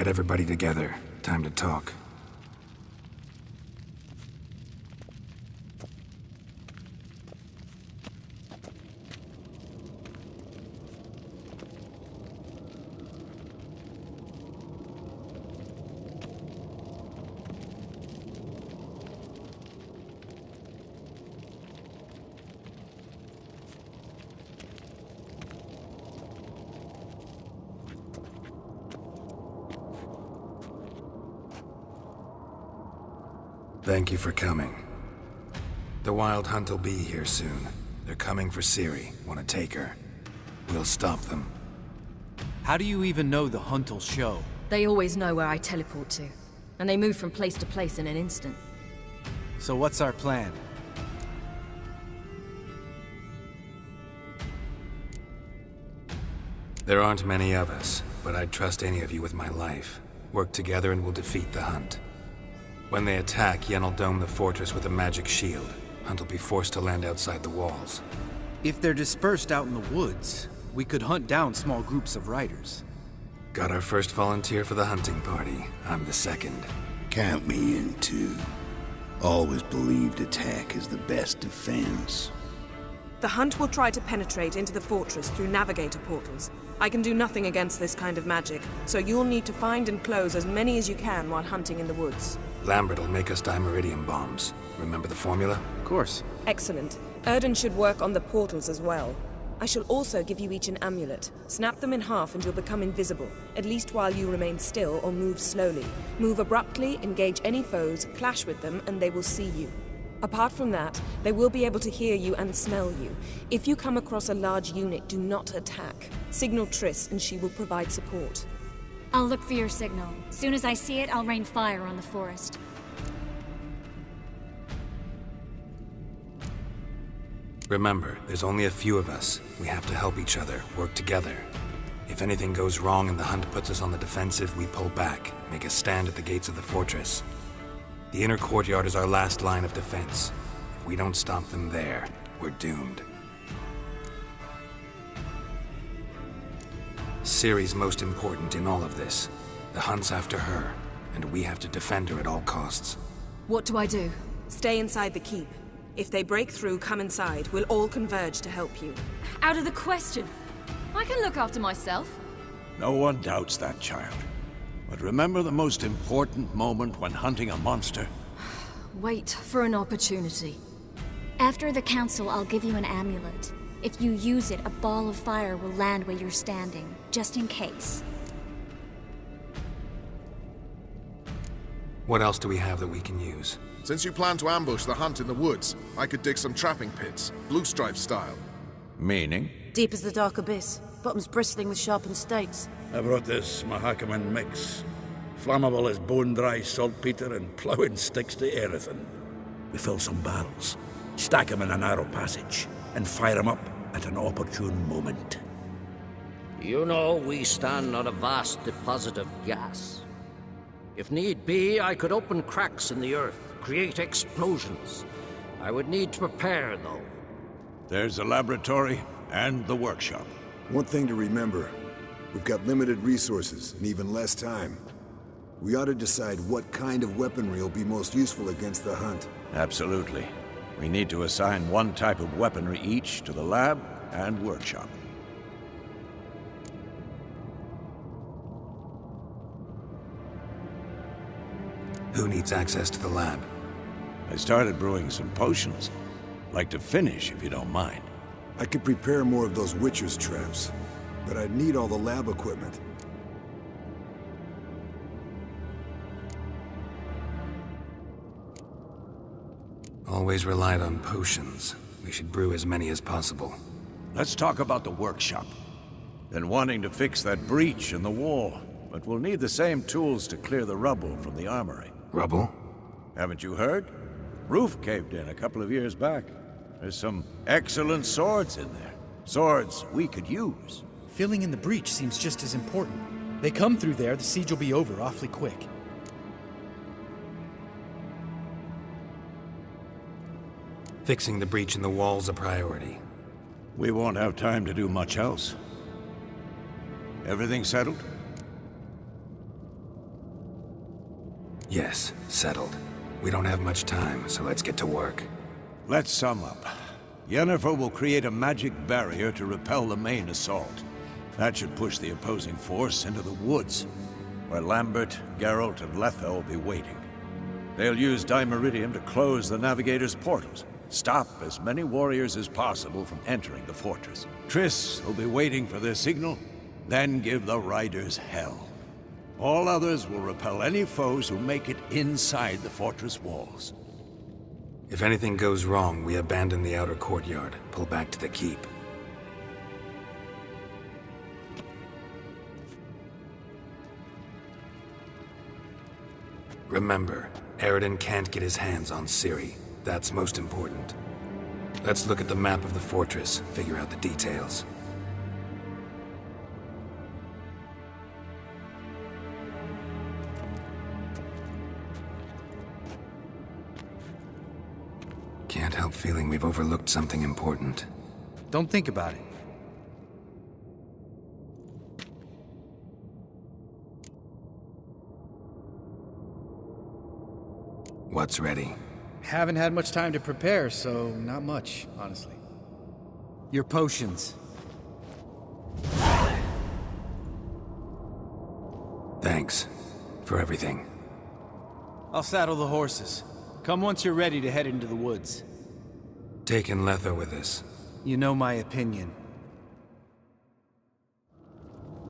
Get everybody together. Time to talk. Thank you for coming. The Wild Hunt will be here soon. They're coming for Ciri. Want to take her? We'll stop them. How do you even know the Hunt will show? They always know where I teleport to. And they move from place to place in an instant. So what's our plan? There aren't many of us, but I'd trust any of you with my life. Work together and we'll defeat the Hunt. When they attack, Yen will dome the fortress with a magic shield. Hunt will be forced to land outside the walls. If they're dispersed out in the woods, we could hunt down small groups of riders. Got our first volunteer for the hunting party. I'm the second. Count me in too. Always believed attack is the best defense. The Hunt will try to penetrate into the fortress through navigator portals. I can do nothing against this kind of magic, so you'll need to find and close as many as you can while hunting in the woods. Lambert will make us dimeridium bombs. Remember the formula? Of course. Excellent. Erden should work on the portals as well. I shall also give you each an amulet. Snap them in half and you'll become invisible, at least while you remain still or move slowly. Move abruptly, engage any foes, clash with them, and they will see you. Apart from that, they will be able to hear you and smell you. If you come across a large unit, do not attack. Signal Triss and she will provide support. I'll look for your signal. Soon as I see it, I'll rain fire on the forest. Remember, there's only a few of us. We have to help each other, work together. If anything goes wrong and the Hunt puts us on the defensive, we pull back, make a stand at the gates of the fortress. The inner courtyard is our last line of defense. If we don't stop them there, we're doomed. Ciri's most important in all of this. The Hunt's after her, and we have to defend her at all costs. What do I do? Stay inside the keep. If they break through, come inside. We'll all converge to help you. Out of the question. I can look after myself. No one doubts that, child. But remember the most important moment when hunting a monster? Wait for an opportunity. After the council, I'll give you an amulet. If you use it, a ball of fire will land where you're standing, just in case. What else do we have that we can use? Since you plan to ambush the Hunt in the woods, I could dig some trapping pits, Blue Stripe style. Meaning? Deep as the dark abyss, bottoms bristling with sharpened stakes. I brought this Mahakaman mix. Flammable as bone-dry saltpeter and ploughing sticks to everything. We fill some barrels, stack them in a narrow passage, and fire them up at an opportune moment. You know, we stand on a vast deposit of gas. If need be, I could open cracks in the earth, create explosions. I would need to prepare, though. There's the laboratory and the workshop. One thing to remember, we've got limited resources and even less time. We ought to decide what kind of weaponry will be most useful against the Hunt. Absolutely. We need to assign one type of weaponry each to the lab and workshop. Who needs access to the lab? I started brewing some potions. Like to finish, if you don't mind. I could prepare more of those Witcher's traps, but I'd need all the lab equipment. Always relied on potions. We should brew as many as possible. Let's talk about the workshop. Been wanting to fix that breach in the wall, but we'll need the same tools to clear the rubble from the armory. Rubble? Haven't you heard? Roof caved in a couple of years back. There's some excellent swords in there. Swords we could use. Filling in the breach seems just as important. They come through there, the siege will be over awfully quick. Fixing the breach in the wall's a priority. We won't have time to do much else. Everything settled? Yes, settled. We don't have much time, so let's get to work. Let's sum up. Yennefer will create a magic barrier to repel the main assault. That should push the opposing force into the woods, where Lambert, Geralt, and Letha will be waiting. They'll use Dimeridium to close the Navigator's portals, stop as many warriors as possible from entering the fortress. Triss will be waiting for their signal, then give the riders hell. All others will repel any foes who make it inside the fortress walls. If anything goes wrong, we abandon the outer courtyard, pull back to the keep. Remember, Eredin can't get his hands on Ciri. That's most important. Let's look at the map of the fortress, figure out the details. Can't help feeling we've overlooked something important. Don't think about it. What's ready? Haven't had much time to prepare, so not much, honestly. Your potions. Thanks for everything. I'll saddle the horses. Come once you're ready to head into the woods. Taking Letha with us. You know my opinion.